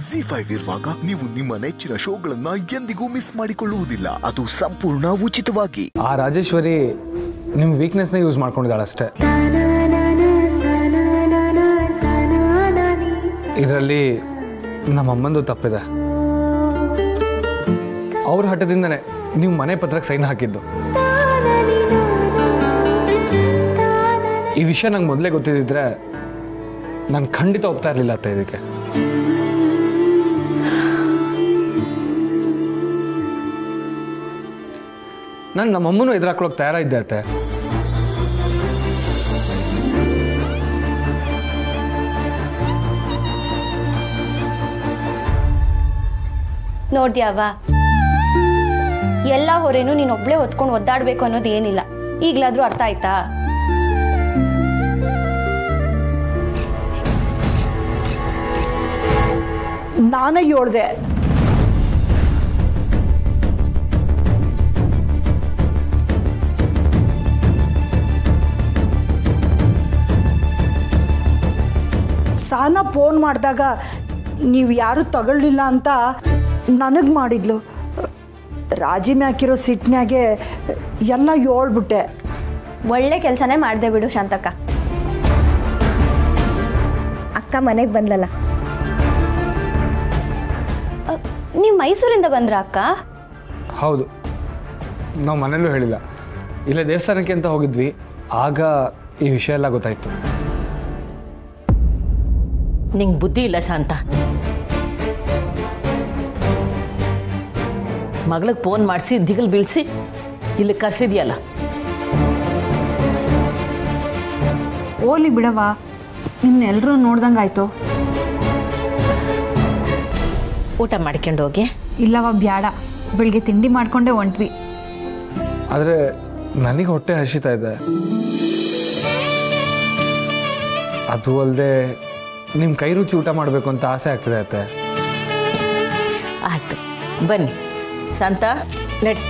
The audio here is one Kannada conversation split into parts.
ZEE5 ಇರುವಾಗ ನೀವು ನಿಮ್ಮ ನೆಚ್ಚಿನ ಶೋಗಳನ್ನ ಎಂದಿಗೂ ಮಿಸ್ ಮಾಡಿಕೊಳ್ಳುವುದಿಲ್ಲ. ಅದು ಸಂಪೂರ್ಣ ಉಚಿತವಾಗಿ. ಆ ರಾಜೇಶ್ವರಿ ನಿಮ್ಮ ವೀಕ್ನೆಸ್ನ ಯೂಸ್ ಮಾಡ್ಕೊಂಡಿದ್ದಾಳಷ್ಟೇ. ಇದರಲ್ಲಿ ನಮ್ಮಮ್ಮಂದು ತಪ್ಪಿದೆ. ಅವ್ರ ಹಠದಿಂದನೇ ನೀವು ಮನೆ ಪತ್ರಕ್ಕೆ ಸೈನ್ ಹಾಕಿದ್ದು. ಈ ವಿಷಯ ನಂಗೆ ಮೊದಲೇ ಗೊತ್ತಿದ್ದಿದ್ರೆ ನಾನು ಖಂಡಿತ ಒಪ್ತಾ ಇರಲಿಲ್ಲ ಅತ್ತೆ ಇದಕ್ಕೆ. ನಾನು ನಮ್ಮಮ್ಮನೂ ಎದುರಾಕೊಳ್ಳೋಕೆ ತಯಾರಾಗಿದ್ದೆ ಅತ್ತೆ. ನೋಡ್ದ್ಯಾವ, ಎಲ್ಲ ಹೊರೇನು ನೀನೊಬ್ಳೆ ಹೊತ್ಕೊಂಡು ಒದ್ದಾಡ್ಬೇಕು ಅನ್ನೋದು ಏನಿಲ್ಲ. ಈಗ್ಲಾದ್ರೂ ಅರ್ಥ ಆಯ್ತಾ? ನಾನೇ ಹೇಳ್ದೆ, ಸಾನ ಫೋನ್ ಮಾಡಿದಾಗ ನೀವು ಯಾರು ತಗೊಳ್ಳಿಲ್ಲ ಅಂತ ನನಗೆ ಮಾಡಿದ್ಲು. ರಾಜಿ ಮ್ಯಾಕಿರೋ ಸಿಟ್ನಾಗೆ ಎಲ್ಲ ಹೇಳ್ಬಿಟ್ಟೆ. ಒಳ್ಳೆ ಕೆಲಸನೇ ಮಾಡಿದೆ ಬಿಡು ಶಾಂತಕ್ಕ. ಅಕ್ಕ ಮನೆಗೆ ಬಂದಲ್ಲ. ನೀವು ಮೈಸೂರಿಂದ ಬಂದ್ರ ಅಕ್ಕ? ಹೌದು, ನಾವು ಮನೇಲೂ ಹೇಳಿಲ್ಲ. ಇಲ್ಲೇ ದೇವಸ್ಥಾನಕ್ಕೆ ಅಂತ ಹೋಗಿದ್ವಿ. ಆಗ ಈ ವಿಷಯ ಎಲ್ಲ ಗೊತ್ತಾಯ್ತು. ನಿಂಗೆ ಬುದ್ಧಿ ಇಲ್ಲ ಶಾಂತ. ಮಗಳಿಗೆ ಫೋನ್ ಮಾಡಿಸಿ ದಿಗಲ್ ಬೀಳಿಸಿ ಇಲ್ಲಿ ಕರ್ಸಿದ್ಯಲ್ಲ. ಓಲಿ ಬಿಡವಾ, ನಿಮ್ನೆಲ್ಲರೂ ನೋಡ್ದಂಗಾಯ್ತು. ಊಟ ಮಾಡ್ಕೊಂಡು ಹೋಗಿ. ಇಲ್ಲವ ಬ್ಯಾಡ, ಬೆಳಿಗ್ಗೆ ತಿಂಡಿ ಮಾಡ್ಕೊಂಡೆ ಹೊಂಟ್ವಿ. ಆದರೆ ನನಗೆ ಹೊಟ್ಟೆ ಹಸಿತಾ ಇದೆ. ಅದು ಅಲ್ಲದೆ ನಿಮ್ಮ ಕೈ ರುಚಿ ಊಟ ಮಾಡಬೇಕು ಅಂತ ಆಸೆ ಆಗ್ತದೆ ಅತ್ತೆ. ಆಯ್ತು ಬನ್ನಿ ಶಾಂತ, ನಡಿ.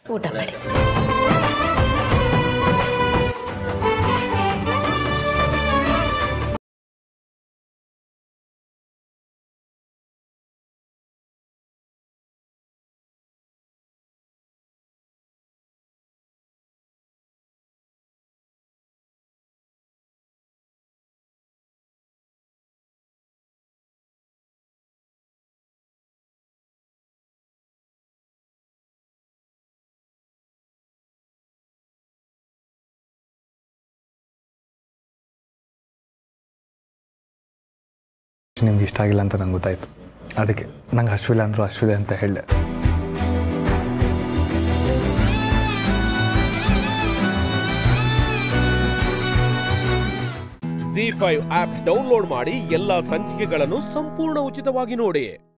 ಊಟ ಮಾಡಿ. ನಿಮ್ಗೆ ಇಷ್ಟ ಆಗಿಲ್ಲ ಅಂತ ನಂಗೆ ಗೊತ್ತಾಯ್ತು. ಅದಕ್ಕೆ ನಂಗೆ ಹಸಿವಿಲ್ಲ ಅಂದರೂ ಹಸಿವಿದೆ ಅಂತ ಹೇಳಿದೆ. ZEE5 ಆಪ್ ಡೌನ್ಲೋಡ್ ಮಾಡಿ ಎಲ್ಲಾ ಸಂಚಿಕೆಗಳನ್ನು ಸಂಪೂರ್ಣ ಉಚಿತವಾಗಿ ನೋಡಿ.